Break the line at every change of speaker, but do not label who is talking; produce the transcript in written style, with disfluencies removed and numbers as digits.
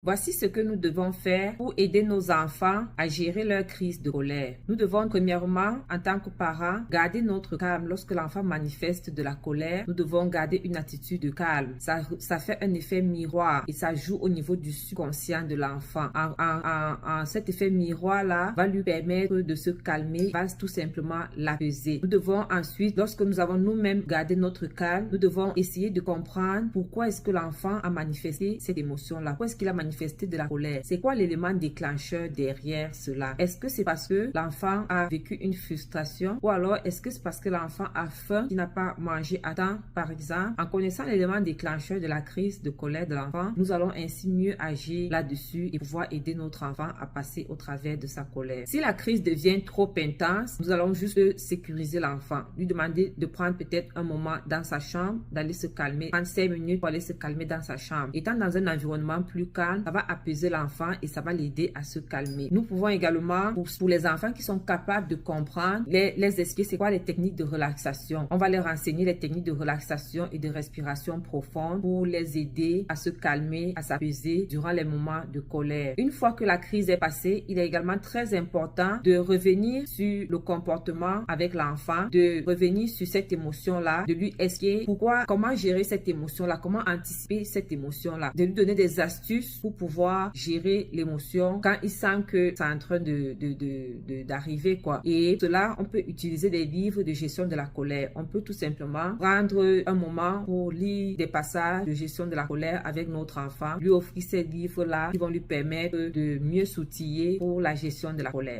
Voici ce que nous devons faire pour aider nos enfants à gérer leur crise de colère. Nous devons premièrement, en tant que parents, garder notre calme. Lorsque l'enfant manifeste de la colère, nous devons garder une attitude de calme. Ça fait un effet miroir et ça joue au niveau du subconscient de l'enfant. Cet effet miroir-là va lui permettre de se calmer, va tout simplement l'apaiser. Nous devons ensuite, lorsque nous avons nous-mêmes gardé notre calme, nous devons essayer de comprendre pourquoi est-ce que l'enfant a manifesté cette émotion-là. Pourquoi est-ce qu'il a manifesté de la colère? C'est quoi l'élément déclencheur derrière cela? Est-ce que c'est parce que l'enfant a vécu une frustration ou alors est-ce que c'est parce que l'enfant a faim, qu'il n'a pas mangé à temps, par exemple? En connaissant l'élément déclencheur de la crise de colère de l'enfant, nous allons ainsi mieux agir là-dessus et pouvoir aider notre enfant à passer au travers de sa colère. Si la crise devient trop intense, nous allons juste sécuriser l'enfant, lui demander de prendre peut-être un moment dans sa chambre, d'aller se calmer, prendre 5 minutes pour aller se calmer dans sa chambre. Étant dans un environnement plus calme, ça va apaiser l'enfant et ça va l'aider à se calmer. Nous pouvons également, pour les enfants qui sont capables de comprendre, les expliquer c'est quoi les techniques de relaxation. On va leur enseigner les techniques de relaxation et de respiration profonde pour les aider à se calmer, à s'apaiser durant les moments de colère. Une fois que la crise est passée, il est également très important de revenir sur le comportement avec l'enfant, de revenir sur cette émotion-là, de lui expliquer comment gérer cette émotion-là, comment anticiper cette émotion-là, de lui donner des astuces pour pouvoir gérer l'émotion quand il sent que c'est en train d'arriver, quoi. Et cela, on peut utiliser des livres de gestion de la colère. On peut tout simplement prendre un moment pour lire des passages de gestion de la colère avec notre enfant, lui offrir ces livres-là qui vont lui permettre de mieux s'outiller pour la gestion de la colère.